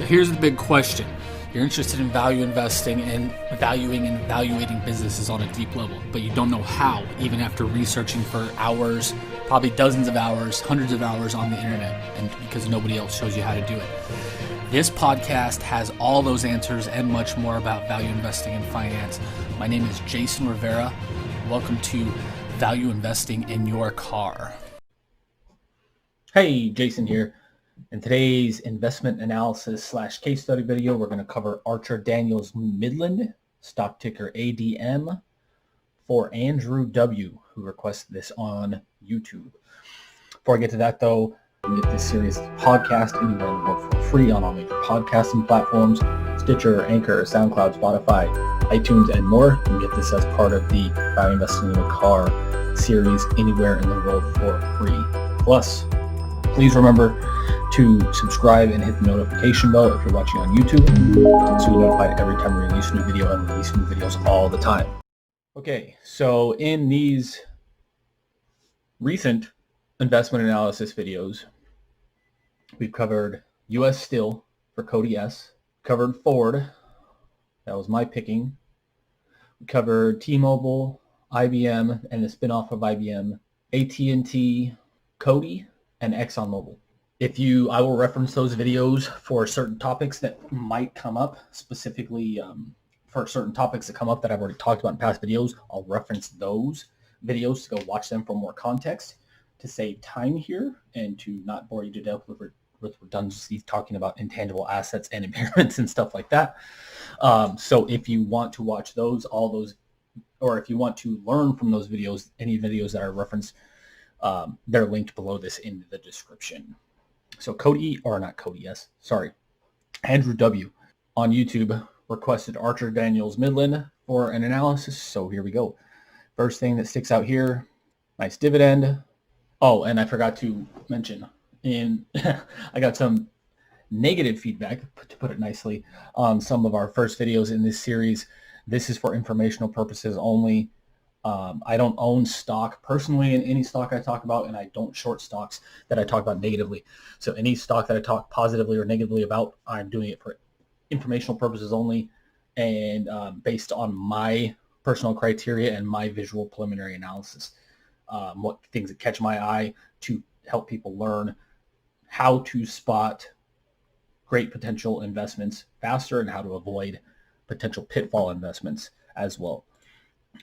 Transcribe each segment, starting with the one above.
So here's the big question. You're interested in value investing and valuing and evaluating businesses on a deep level, but you don't know how, even after researching for hours, probably dozens of hours, hundreds of hours on the internet, and because nobody else shows you how to do it. This podcast has all those answers and much more about value investing and finance. My name is Jason Rivera. Welcome to Value Investing in Your Car. Hey, Jason here. In today's investment analysis / case study video, we're going to cover Archer Daniels Midland, stock ticker ADM, for Andrew W., who requested this on YouTube. Before I get to that, though, you can get this series podcast anywhere in the world for free on all major podcasting platforms, Stitcher, Anchor, SoundCloud, Spotify, iTunes, and more. You can get this as part of the Value Investing in Your Car series anywhere in the world for free. Plus, please remember to subscribe and hit the notification bell if you're watching on YouTube, so you're notified every time we release a new video, and release new videos all the time. Okay, so in these recent investment analysis videos, we've covered U.S. Steel for Cody S, covered Ford, that was my picking. We covered T-Mobile, IBM, and the spinoff of IBM, AT&T, Cody, and ExxonMobil. I will reference those videos for certain topics that might come up, specifically for certain topics that come up that I've already talked about in past videos. I'll reference those videos to go watch them for more context, to save time here and to not bore you to death with redundancy talking about intangible assets and impairments and stuff like that. So if you want to watch all those, or if you want to learn from those videos, any videos that I reference, they're linked below this in the description. So Andrew W. on YouTube requested Archer Daniels Midland for an analysis. So here we go. First thing that sticks out here, nice dividend. Oh, and I forgot to mention, I got some negative feedback, to put it nicely, on some of our first videos in this series. This is for informational purposes only. I don't own stock personally in any stock I talk about, and I don't short stocks that I talk about negatively. So any stock that I talk positively or negatively about, I'm doing it for informational purposes only, and based on my personal criteria and my visual preliminary analysis. What things that catch my eye to help people learn how to spot great potential investments faster and how to avoid potential pitfall investments as well.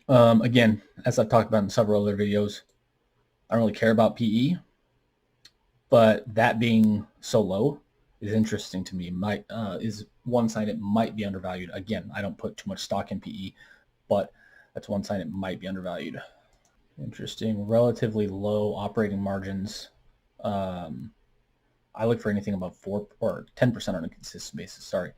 Again, as I've talked about in several other videos, I don't really care about PE, but that being so low is interesting to me. Is one sign it might be undervalued. Again, I don't put too much stock in PE, but that's one sign it might be undervalued. Interesting. Relatively low operating margins. I look for anything above 4 or 10% on a consistent basis. Sorry.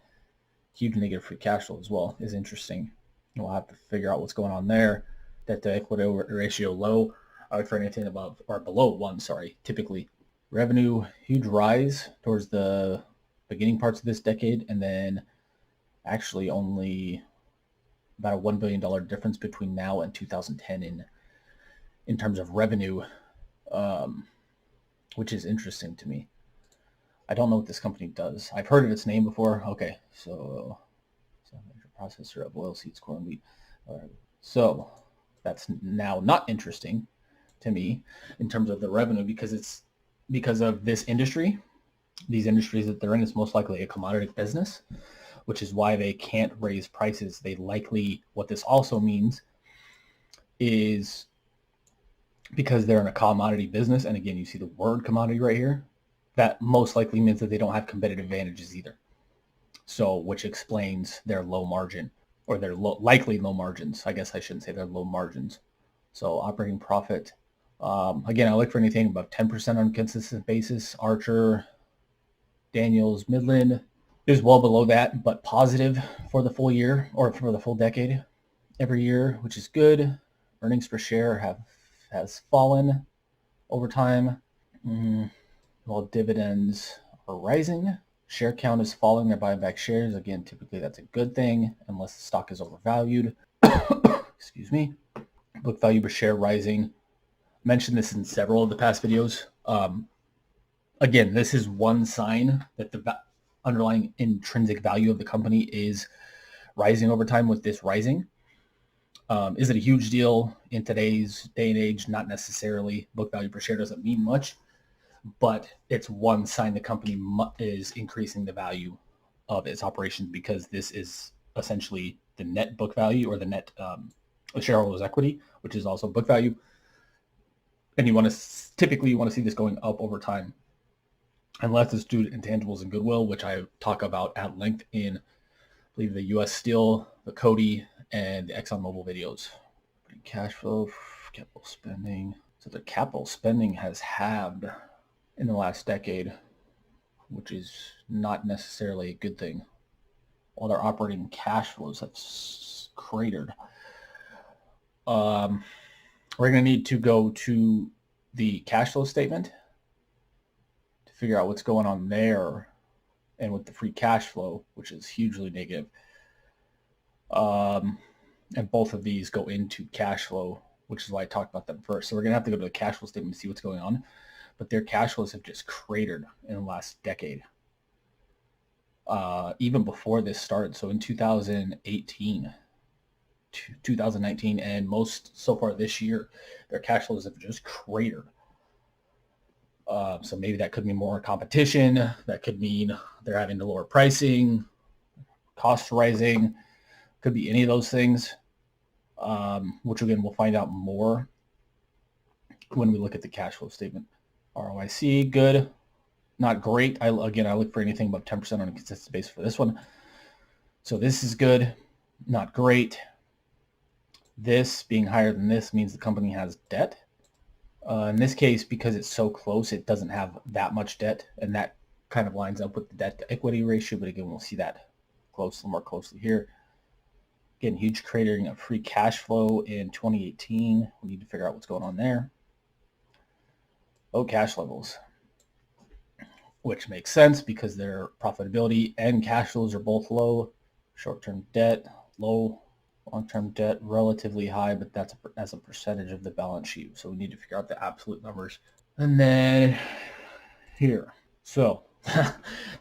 Huge negative free cash flow as well is interesting. We'll have to figure out what's going on there. Debt to equity ratio low. I look for anything above or below 1, typically. Revenue, huge rise towards the beginning parts of this decade, and then actually only about a $1 billion difference between now and 2010 in terms of revenue, which is interesting to me. I don't know what this company does. I've heard of its name before. Okay, so processor of oilseeds, corn, wheat. So that's now not interesting to me in terms of the revenue, because of this industry. These industries that they're in is most likely a commodity business, which is why they can't raise prices. What this also means is, because they're in a commodity business, and again, you see the word commodity right here, that most likely means that they don't have competitive advantages either. So, which explains their low margin, or their likely low margins. I guess I shouldn't say they're low margins. So operating profit. Again, I look for anything above 10% on a consistent basis. Archer, Daniels, Midland is well below that, but positive for the full year, or for the full decade every year, which is good. Earnings per share has fallen over time, while dividends are rising. Share count is falling. They're buying back shares. Again, typically that's a good thing unless the stock is overvalued. Excuse me. Book value per share rising. Mentioned this in several of the past videos. Again, this is one sign that underlying intrinsic value of the company is rising over time with this rising. Is it a huge deal in today's day and age? Not necessarily. Book value per share doesn't mean much, but it's one sign the company is increasing the value of its operations, because this is essentially the net book value, or the net shareholders' equity, which is also book value. And you want to typically see this going up over time, unless it's due to intangibles and goodwill, which I talk about at length in, I believe, the U.S. Steel, the Cody, and the ExxonMobil videos. Cash flow, capital spending. So the capital spending has halved in the last decade, which is not necessarily a good thing. While their operating cash flows have cratered. We're going to need to go to the cash flow statement to figure out what's going on there, and with the free cash flow, which is hugely negative. And both of these go into cash flow, which is why I talked about them first. So we're going to have to go to the cash flow statement to see what's going on. But their cash flows have just cratered in the last decade. Even before this started. So in 2018, 2019, and most so far this year, their cash flows have just cratered. So maybe that could mean more competition. That could mean they're having to lower pricing, costs rising. Could be any of those things, which again, we'll find out more when we look at the cash flow statement. ROIC, good. Not great. I look for anything above 10% on a consistent basis for this one. So this is good, not great. This being higher than this means the company has debt. In this case, because it's so close, it doesn't have that much debt, and that kind of lines up with the debt to equity ratio. But again, we'll see that more closely here. Again, huge cratering of free cash flow in 2018. We need to figure out what's going on there. Low cash levels, which makes sense because their profitability and cash flows are both low. Short-term debt, low. Long-term debt, relatively high, but that's as a percentage of the balance sheet. So we need to figure out the absolute numbers. And then here. So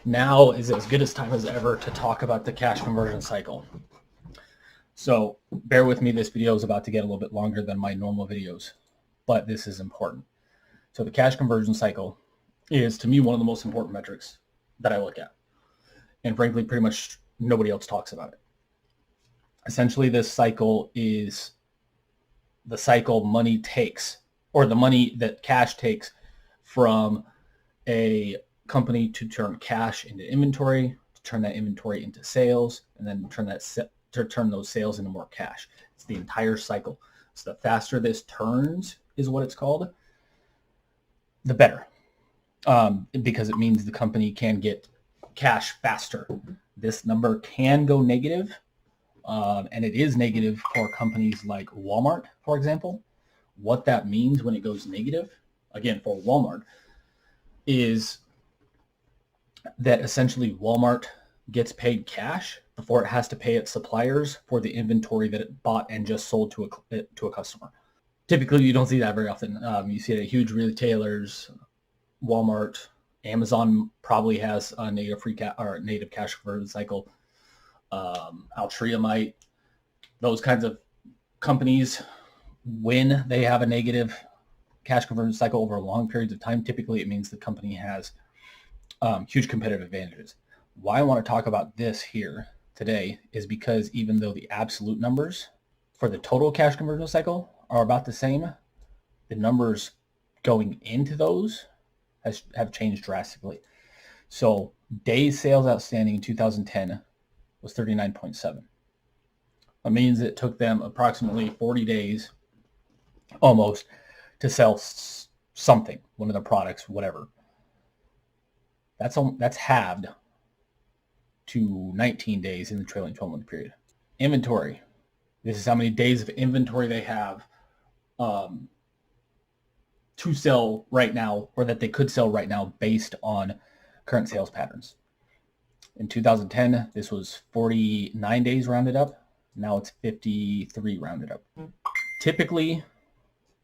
now is as good a time as ever to talk about the cash conversion cycle. So bear with me, this video is about to get a little bit longer than my normal videos, but this is important. So the cash conversion cycle is, to me, one of the most important metrics that I look at. And frankly, pretty much nobody else talks about it. Essentially, this cycle is the cycle money takes, or the money that cash takes from a company to turn cash into inventory, to turn that inventory into sales, and then turn those sales into more cash. It's the entire cycle. So the faster this turns is what it's called, the better, because it means the company can get cash faster. This number can go negative, and it is negative for companies like Walmart, for example. What that means when it goes negative, again, for Walmart, is that essentially Walmart gets paid cash before it has to pay its suppliers for the inventory that it bought and just sold to a customer. Typically, you don't see that very often. You see it at huge retailers, Walmart, Amazon probably has a native cash conversion cycle. Altria might. Those kinds of companies, when they have a negative cash conversion cycle over long periods of time, typically it means the company has huge competitive advantages. Why I want to talk about this here today is because even though the absolute numbers for the total cash conversion cycle are about the same, the numbers going into those have changed drastically. So days sales outstanding in 2010 was 39.7. That means it took them approximately 40 days almost to sell something, one of their products, whatever. That's halved to 19 days in the trailing 12-month period. Inventory. This is how many days of inventory they have to sell right now, or that they could sell right now based on current sales patterns. In 2010, this was 49 days rounded up. Now it's 53 rounded up. Typically,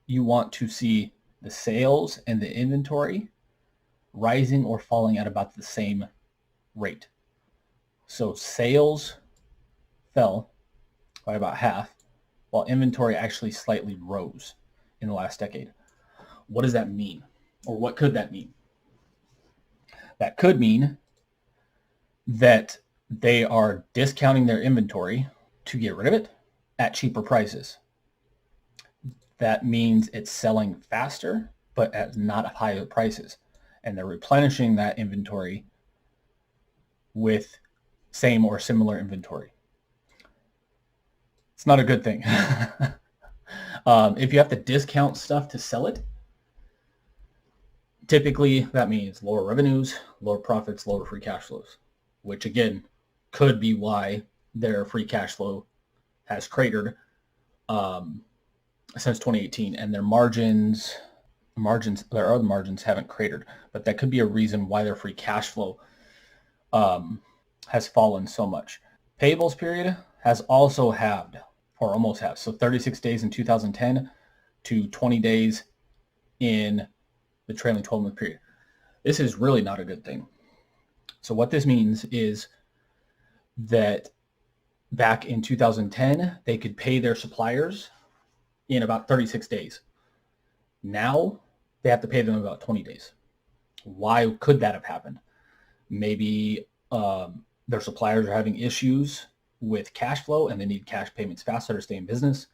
you want to see the sales and the inventory rising or falling at about the same rate. So sales fell by about half, while inventory actually slightly rose in the last decade. What does that mean? Or what could that mean? That could mean that they are discounting their inventory to get rid of it at cheaper prices. That means it's selling faster, but at not higher prices. And they're replenishing that inventory with same or similar inventory. It's not a good thing. If you have to discount stuff to sell it, typically that means lower revenues, lower profits, lower free cash flows, which again could be why their free cash flow has cratered since 2018, and their margins, their other margins haven't cratered, but that could be a reason why their free cash flow has fallen so much. Payables period has also halved, or almost halved. So 36 days in 2010 to 20 days in the trailing 12-month period. This is really not a good thing. So what this means is that back in 2010, they could pay their suppliers in about 36 days. Now they have to pay them about 20 days. Why could that have happened? Maybe their suppliers are having issues with cash flow and they need cash payments faster to stay in business.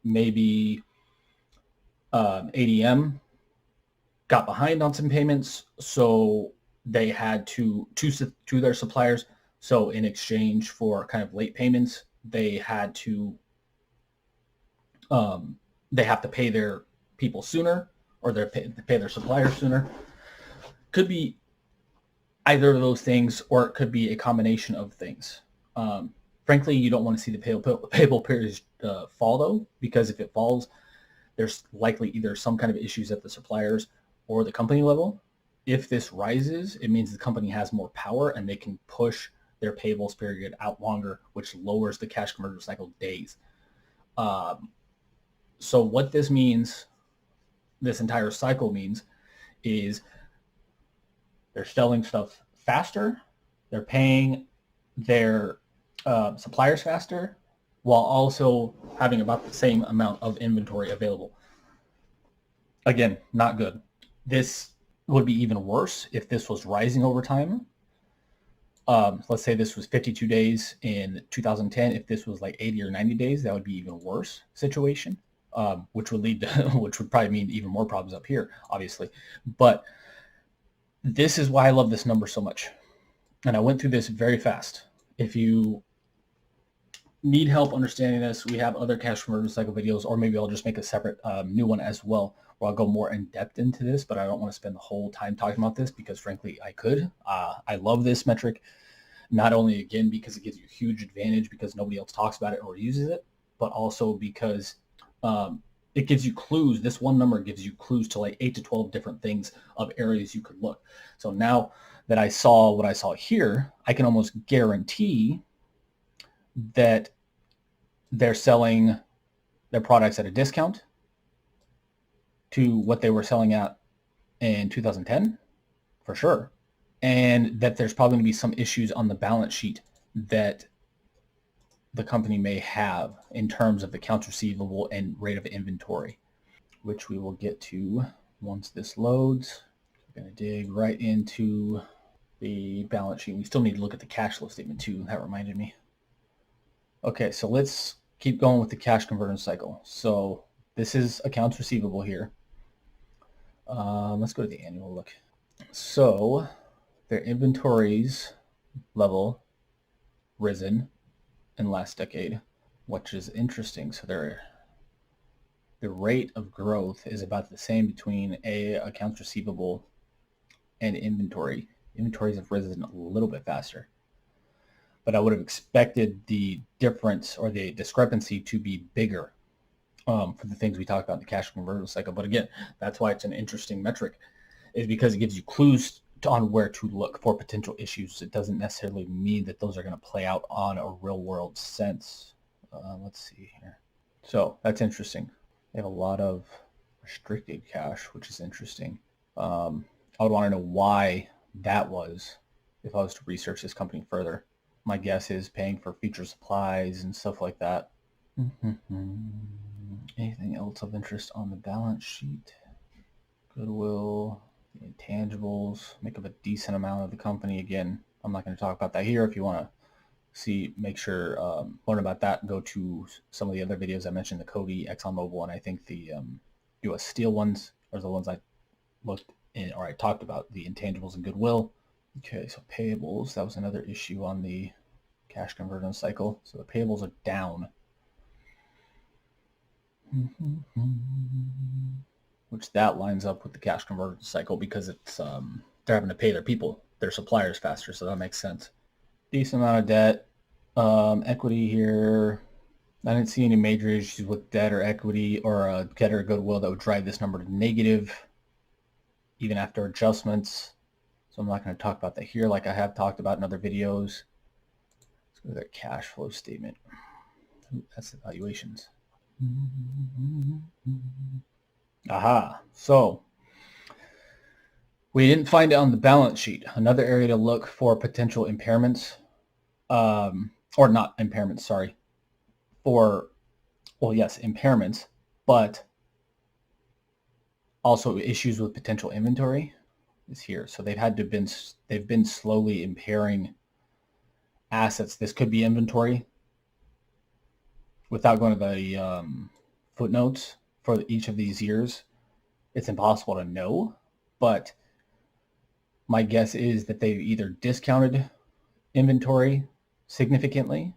Maybe ADM got behind on some payments, so they had to their suppliers. So in exchange for kind of late payments, they had to they have to pay their people sooner, or they pay their suppliers sooner. Could be either of those things, or it could be a combination of things. Frankly, you don't want to see the payable periods fall, though, because if it falls, there's likely either some kind of issues at the suppliers or the company level. If this rises, it means the company has more power and they can push their payables period out longer, which lowers the cash conversion cycle days. So what this means, this entire cycle means, is they're selling stuff faster, they're paying their suppliers faster, while also having about the same amount of inventory available. Again, not good. This would be even worse if this was rising over time. Let's say this was 52 days in 2010. If this was like 80 or 90 days, that would be even worse situation, which would lead to, which would probably mean even more problems up here, obviously. But this is why I love this number so much. And I went through this very fast. If you need help understanding this, we have other cash conversion cycle videos, or maybe I'll just make a separate new one as well, where I'll go more in depth into this, but I don't want to spend the whole time talking about this because frankly, I could. I love this metric, not only again, because it gives you a huge advantage because nobody else talks about it or uses it, but also because it gives you clues. This one number gives you clues to like 8 to 12 different things of areas you could look. So now that I saw what I saw here, I can almost guarantee that they're selling their products at a discount to what they were selling at in 2010, for sure. And that there's probably going to be some issues on the balance sheet that the company may have in terms of accounts receivable and rate of inventory, which we will get to once this loads. We're going to dig right into the balance sheet. We still need to look at the cash flow statement too. That reminded me. Okay, so let's keep going with the cash conversion cycle. So this is accounts receivable here. Let's go to the annual look. So their inventories level risen in the last decade, which is interesting. So the rate of growth is about the same between accounts receivable and inventory. Inventories have risen a little bit faster, but I would have expected the difference or the discrepancy to be bigger for the things we talked about in the cash conversion cycle. But again, that's why it's an interesting metric, is because it gives you clues on where to look for potential issues. It doesn't necessarily mean that those are going to play out on a real world sense. Let's see here. So that's interesting. They have a lot of restricted cash, which is interesting. I would want to know why that was. if I was to research this company further. My guess is paying for future supplies and stuff like that. Anything else of interest on the balance sheet? Goodwill, the intangibles make up a decent amount of the company. Again, I'm not going to talk about that here. If you want to make sure, learn about that, go to some of the other videos I mentioned, the Cody, ExxonMobil, and I think the U.S. Steel ones are the ones I looked in, or I talked about, the intangibles and goodwill. Okay, so payables, that was another issue on the cash conversion cycle. So the payables are down. Which that lines up with the cash conversion cycle because it's they're having to pay their people, their suppliers faster, so that makes sense. Decent amount of debt. Equity here. I didn't see any major issues with debt or equity or debt or goodwill that would drive this number to negative, even after adjustments. So I'm not going to talk about that here like I have talked about in other videos. Let's go to their cash flow statement. Ooh, that's the valuations. Aha. So we didn't find it on the balance sheet. Another area to look for potential impairments, or not impairments, sorry. Yes, impairments, but also issues with potential inventory is here. So they've been slowly impairing assets. This could be inventory. Without going to the footnotes for each of these years, it's impossible to know, but my guess is that they've either discounted inventory significantly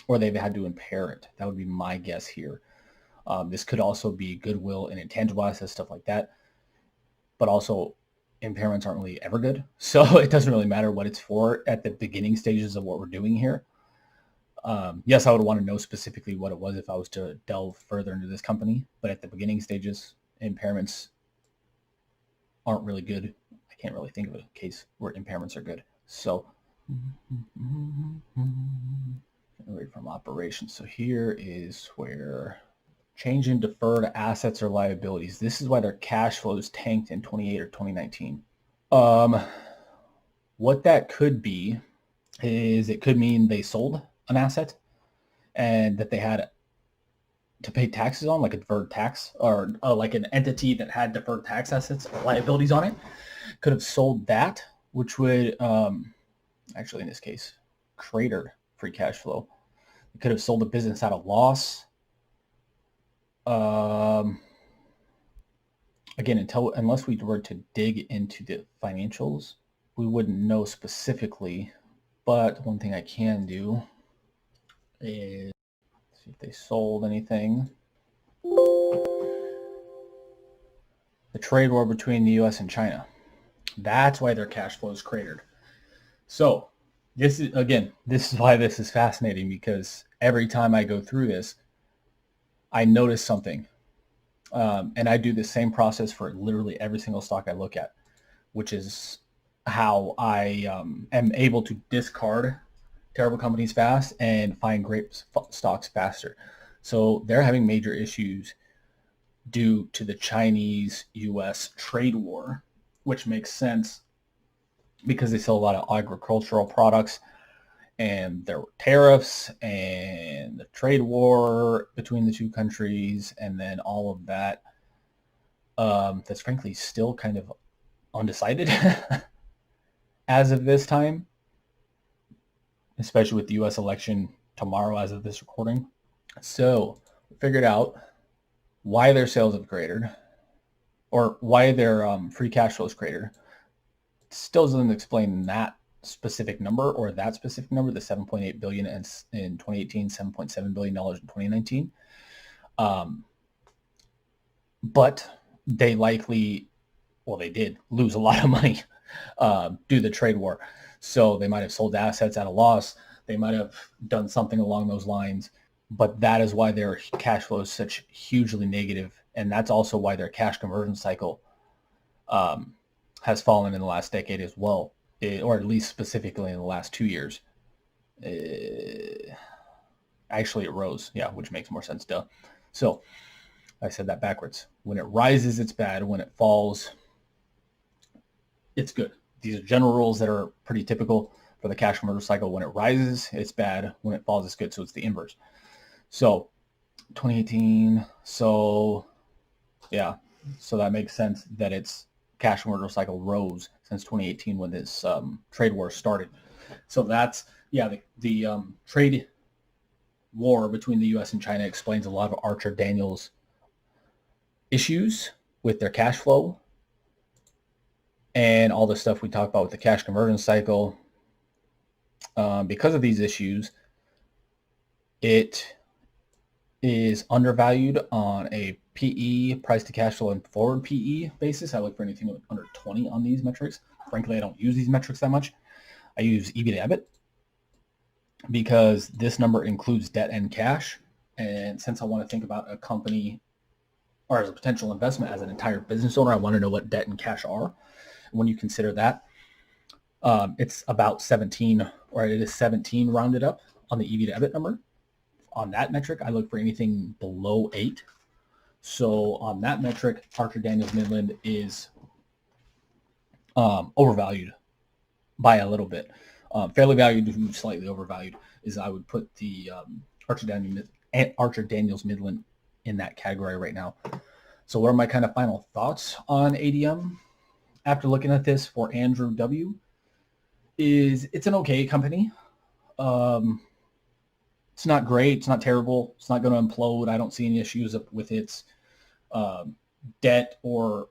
or they've had to impair it. That would be my guess here. This could also be goodwill and intangible assets, stuff like that. But also, impairments aren't really ever good. So it doesn't really matter what it's for at the beginning stages of what we're doing here. Yes, I would want to know specifically what it was if I was to delve further into this company. But at the beginning stages, impairments aren't really good. I can't really think of a case where impairments are good. So, away from operations. So here is where change in deferred assets or liabilities. This is why their cash flows tanked in 28 or 2019. What that could be is it could mean they sold an asset and that they had to pay taxes on, like a deferred tax, or like an entity that had deferred tax assets or liabilities on it could have sold that, which would actually in this case cratered free cash flow. It could have sold the business at a loss. Again, unless we were to dig into the financials, we wouldn't know specifically. But one thing I can do is see if they sold anything. The trade war between the U.S. and China. That's why their cash flow is cratered. So this is why this is fascinating, because every time I go through this, I notice something. And I do the same process for literally every single stock I look at, which is how I am able to discard terrible companies fast and find great stocks faster. So they're having major issues due to the Chinese-U.S. trade war, which makes sense because they sell a lot of agricultural products, and there were tariffs and the trade war between the two countries, and then all of that. That's frankly still kind of undecided as of this time, especially with the U.S. election tomorrow as of this recording. So we figured out why their sales have cratered, or why their free cash flow is cratered. Still doesn't explain that specific number, or that specific number, the $7.8 billion in 2018, $7.7 billion in 2019. But they likely, they did lose a lot of money due to the trade war. So they might have sold assets at a loss. They might have done something along those lines. But that is why their cash flow is such hugely negative. And that's also why their cash conversion cycle has fallen in the last decade as well, or at least specifically in the last 2 years. Actually, it rose, which makes more sense, duh. So I said that backwards. When it rises, it's bad. When it falls, it's good. these are general rules that are pretty typical for the cash converter cycle. When it rises, it's bad. When it falls, it's good. So it's the inverse. So 2018. So yeah, so that makes sense that it's cash converter cycle rose since 2018 when this trade war started. So that's, yeah, the trade war between the U.S. and China explains a lot of Archer Daniels issues with their cash flow and all the stuff we talk about with the cash conversion cycle. Because of these issues, it is undervalued on a PE, price to cash flow, and forward PE basis. I look for anything under 20 on these metrics. Frankly, I don't use these metrics that much. I use EV to EBIT because this number includes debt and cash. And since I want to think about a company or as a potential investment as an entire business owner, I want to know what debt and cash are. When you consider that, it's about 17, or it is 17 rounded up on the EV to EBIT number. On that metric, I look for anything below 8. So on that metric, Archer Daniels Midland is overvalued by a little bit. Fairly valued to slightly overvalued is I would put the Archer Daniels Midland in that category right now. So what are my kind of final thoughts on ADM after looking at this for Andrew W? Is it's an okay company. It's not great. It's not terrible. It's not going to implode. I don't see any issues with its debt or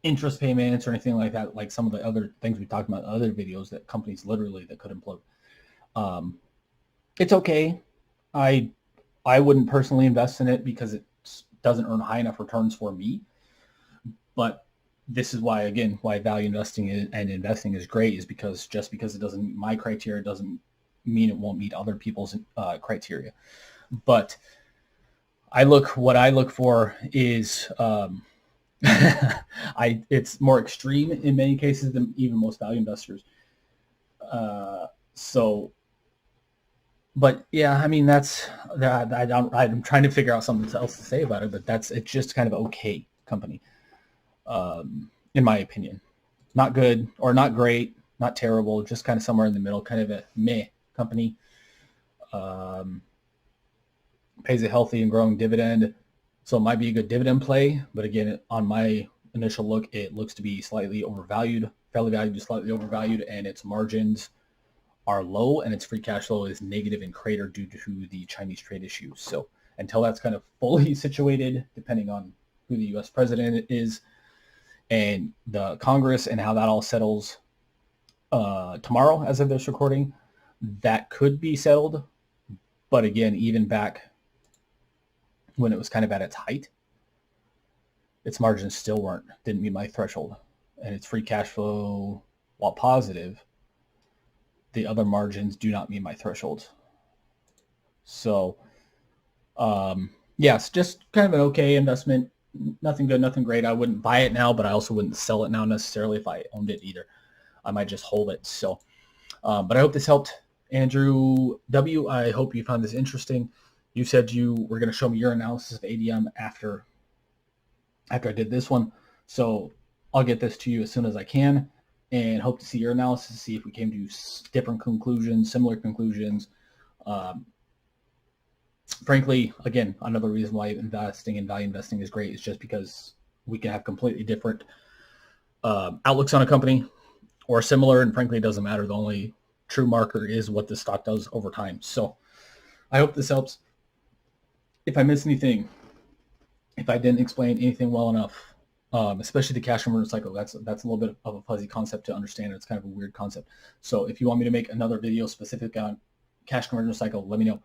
interest payments or anything like that, like some of the other things we talked about in other videos that companies literally that could implode. It's okay. I wouldn't personally invest in it because it doesn't earn high enough returns for me. But this is why, again, why value investing and investing is great, is because just because it doesn't meet my criteria doesn't mean it won't meet other people's criteria. But what I look for is it's more extreme in many cases than even most value investors. But yeah, I mean, that's that. I'm trying to figure out something else to say about it, but it's just kind of okay company, in my opinion. Not good or not great, not terrible, just kind of somewhere in the middle, kind of a meh company. Pays a healthy and growing dividend, so it might be a good dividend play. But again, on my initial look, it looks to be slightly overvalued, fairly valued to slightly overvalued, and its margins are low, and its free cash flow is negative and Cratered due to the Chinese trade issues. So until that's kind of fully situated, depending on who the U.S. president is and the Congress and how that all settles tomorrow, as of this recording, that could be settled. But again, even back when it was kind of at its height, its margins still didn't meet my threshold, and its free cash flow, while positive, the other margins do not meet my threshold. So, yes, just kind of an okay investment. Nothing good, nothing great. I wouldn't buy it now, but I also wouldn't sell it now necessarily if I owned it either. I might just hold it. So, but I hope this helped, Andrew W. I hope you found this interesting. You said you were going to show me your analysis of ADM after I did this one. So I'll get this to you as soon as I can, and hope to see your analysis, see if we came to different conclusions, similar conclusions. Frankly, again, another reason why investing in value investing is great is just because we can have completely different outlooks on a company or similar, and frankly, it doesn't matter. The only true marker is what the stock does over time. So I hope this helps. If I missed anything, if I didn't explain anything well enough, especially the cash conversion cycle, that's a little bit of a fuzzy concept to understand. It's kind of a weird concept. So if you want me to make another video specific on cash conversion cycle, let me know.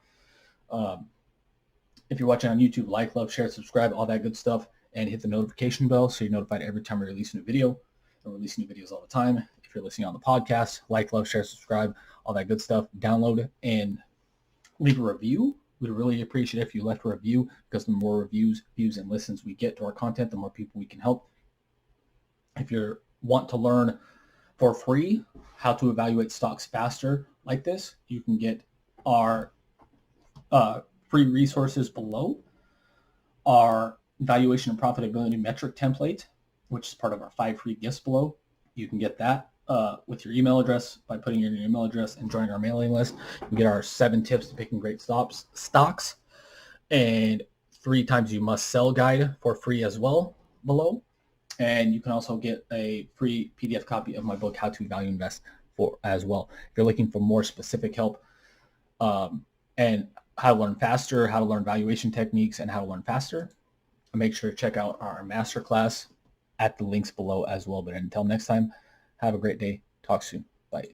If you're watching on YouTube, like, love, share, subscribe, all that good stuff, and hit the notification bell so you're notified every time we release a new video. We're releasing new videos all the time. If you're listening on the podcast, like, love, share, subscribe, all that good stuff. Download and leave a review. We'd really appreciate it if you left a review, because the more reviews, views, and listens we get to our content, the more people we can help. If you want to learn for free how to evaluate stocks faster like this, you can get our free resources below, our valuation and profitability metric template, which is part of our 5 free gifts below. You can get that with your email address by putting in your email address and joining our mailing list. You get our 7 tips to picking great stocks and 3 times you must sell guide for free as well below. And you can also get a free PDF copy of my book, How to Value Invest, for as well. If you're looking for more specific help and how to learn faster, how to learn valuation techniques, and how to learn faster, make sure to check out our masterclass at the links below as well. But until next time, have a great day. Talk soon. Bye.